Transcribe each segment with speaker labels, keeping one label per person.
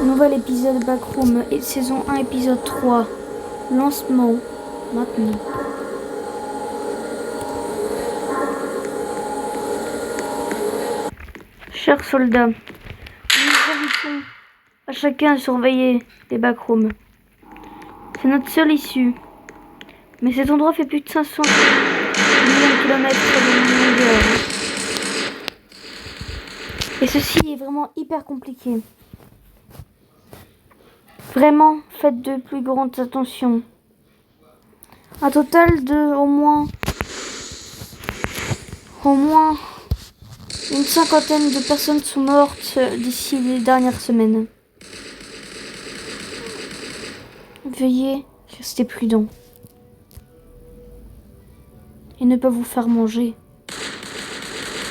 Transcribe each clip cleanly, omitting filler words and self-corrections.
Speaker 1: Nouvel épisode Backroom, saison 1, épisode 3. Lancement, maintenant. Chers soldats, nous invitons à chacun à surveiller les backrooms. C'est notre seule issue. Mais cet endroit fait plus de 500 millions de kilomètres de longueur. Et ceci est vraiment hyper compliqué. Vraiment, faites de plus grandes attentions. Un total de au moins une cinquantaine de personnes sont mortes d'ici les dernières semaines. Veuillez rester prudent et ne pas vous faire manger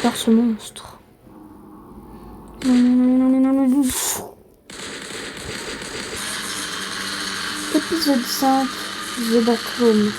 Speaker 1: par ce monstre. Épisode 5, The Backroom.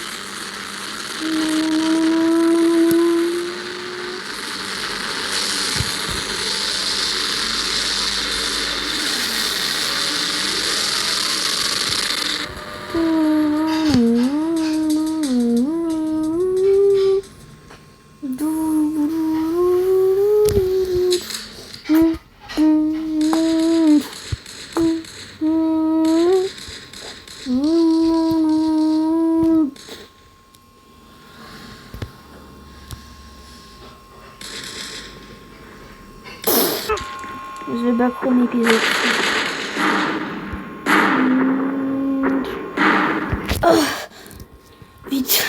Speaker 1: The Backroom épisode 6. Oh, vite,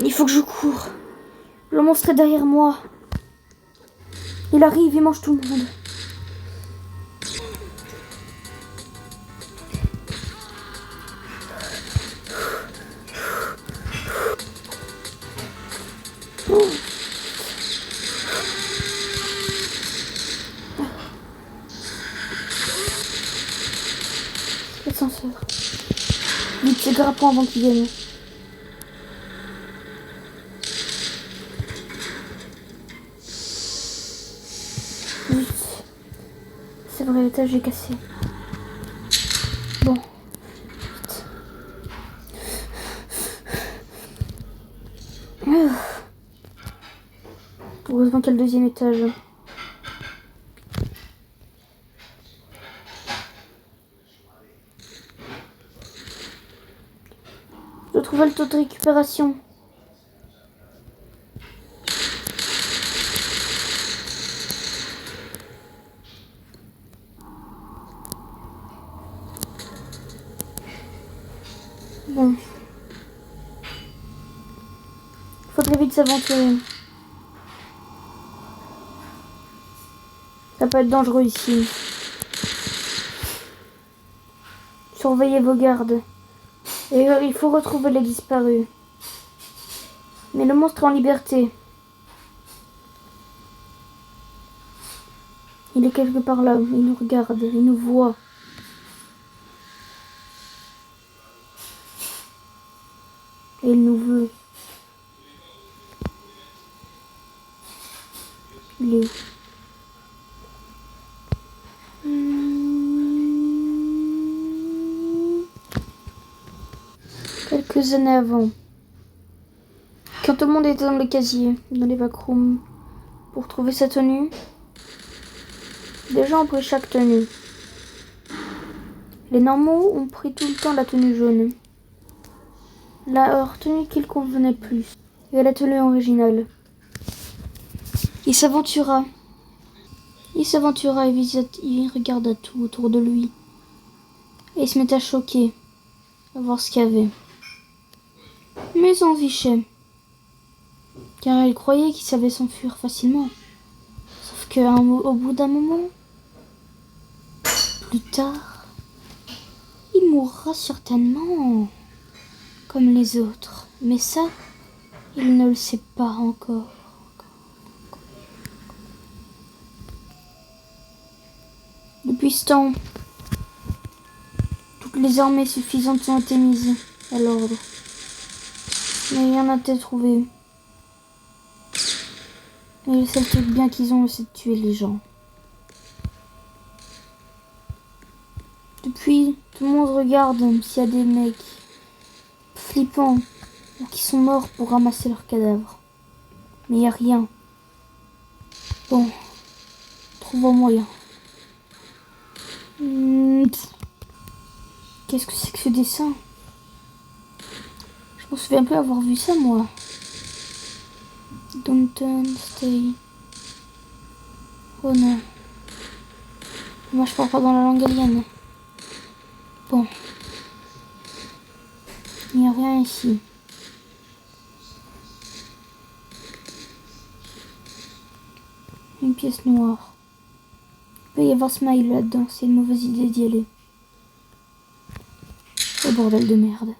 Speaker 1: il faut que je cours. Le monstre est derrière moi. Il arrive, il mange tout le monde. Oh. L'ascenseur. Vite, c'est grimpant avant qu'il vienne. Vite. C'est vrai, l'étage est cassé. Bon. Vite. Heureusement qu'il y a le deuxième étage. Je trouve le taux de récupération. Bon. Faudrait vite s'aventurer. Ça peut être dangereux ici. Surveillez vos gardes. Et il faut retrouver les disparus. Mais le monstre est en liberté. Il est quelque part là. Il nous regarde. Il nous voit. Et il nous veut. Il est où? Quelques années avant, quand tout le monde était dans les casiers, dans les backrooms, pour trouver sa tenue, des gens ont pris chaque tenue. Les normaux ont pris tout le temps la tenue jaune, leur tenue qui le convenait plus, et la tenue originale. Il s'aventura et il regarda tout autour de lui, et il se mit à choquer, à voir ce qu'il y avait. Mais il s'en fichait, car il croyait qu'il savait s'enfuir facilement. Sauf qu'au bout d'un moment, plus tard, il mourra certainement, comme les autres. Mais ça, il ne le sait pas encore. Depuis ce temps, toutes les armées suffisantes ont été mises à l'ordre. Mais rien n'a été trouvé. Et le seul truc bien qu'ils ont, c'est de tuer les gens. Depuis, tout le monde regarde s'il y a des mecs flippants ou qui sont morts pour ramasser leurs cadavres. Mais il n'y a rien. Bon, trouvons moyen. Qu'est-ce que c'est que ce dessin? Je me souviens plus avoir vu ça, moi. Downton Stay. Oh non. Moi, je parle pas dans la langue alien. Bon. Il n'y a rien ici. Une pièce noire. Il peut y avoir Smile là-dedans. C'est une mauvaise idée d'y aller. Oh bordel de merde.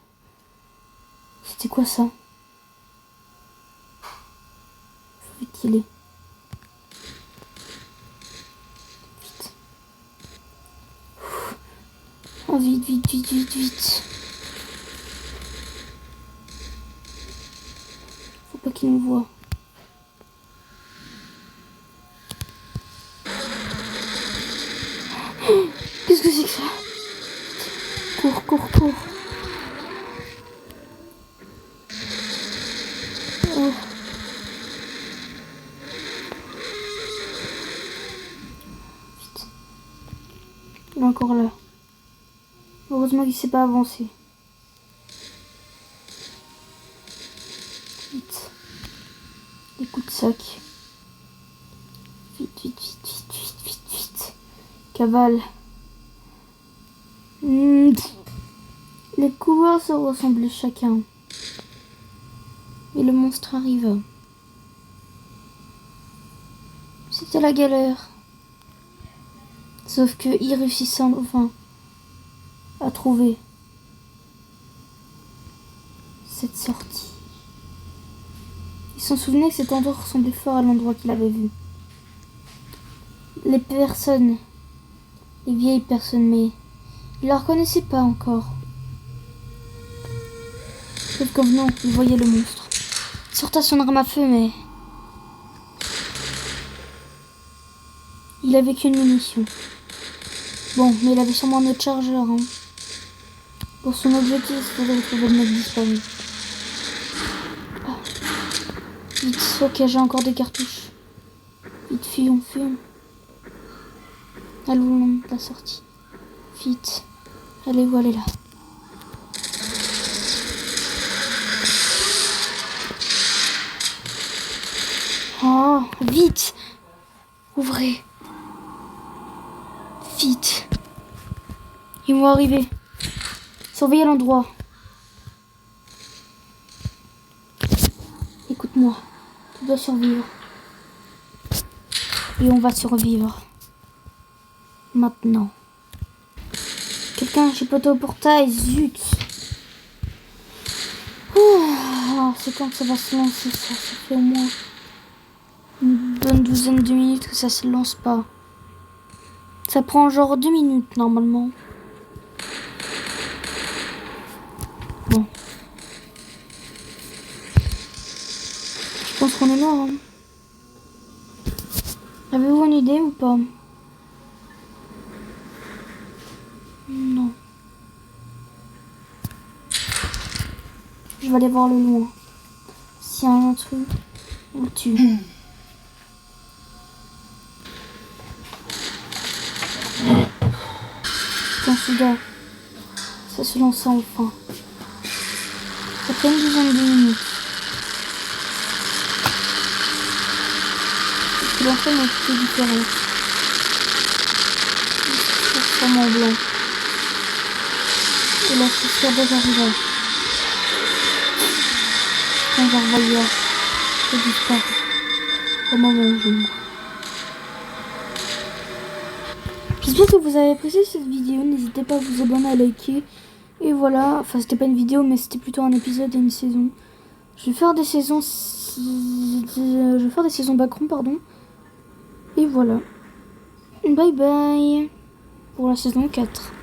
Speaker 1: C'était quoi ça? Faut vite y aller. Vite. Oh vite, vite, vite, vite, vite. Faut pas qu'il nous voie. Qu'est-ce que c'est que ça? Cours, cours, cours. Oh. Vite. Il est encore là. Heureusement qu'il ne s'est pas avancé. Vite. Les coups de sac. Vite, vite, vite, vite, vite, vite, vite. Cavale. Les couloirs se ressemblaient chacun. Et le monstre arriva. C'était la galère. Sauf que il réussissait enfin à trouver cette sortie. Il s'en souvenait que cet endroit ressemblait fort à l'endroit qu'il avait vu. Les personnes, les vieilles personnes, mais il la reconnaissait pas encore. Sauf qu'en venant, il voyait le monstre. Il sortait son arme à feu, mais il avait qu'une munition. Bon, mais il avait sûrement un autre chargeur. Hein. Pour son objectif, c'était de retrouver le mec disparu. Ah. Vite, ok, j'ai encore des cartouches. Vite, fuyons, fuyons. Allons de la sortie. Vite. Allez, où elle est là. Oh, vite. Ouvrez. Vite. Ils vont arriver. Surveillez l'endroit. Écoute-moi. Tu dois survivre. Et on va survivre. Maintenant. Quelqu'un a chipoté au portail. Zut. Oh, c'est quand que ça va se lancer ça? Ça fait au moins une bonne douzaine de minutes que ça se lance pas. Ça prend genre 2 minutes normalement. Bon. Je pense qu'on est mort. Hein. Avez-vous une idée ou pas? Non. Je vais aller voir le loin. S'il y a un truc, on le tue. Quand soudain, ça se lança enfin. Après une douzaine de minutes. Et l'enfant m'a été différent. C'est vraiment blanc. Et la cascade arriva. Quand je revoyais, je disparu. Au moment où je mourrai. J'espère que vous avez apprécié cette vidéo. N'hésitez pas à vous abonner, à liker. Et voilà. Enfin, c'était pas une vidéo, mais c'était plutôt un épisode et une saison. Je vais faire des saisons. Je vais faire des saisons backroom, pardon. Et voilà. Bye bye. Pour la saison 4.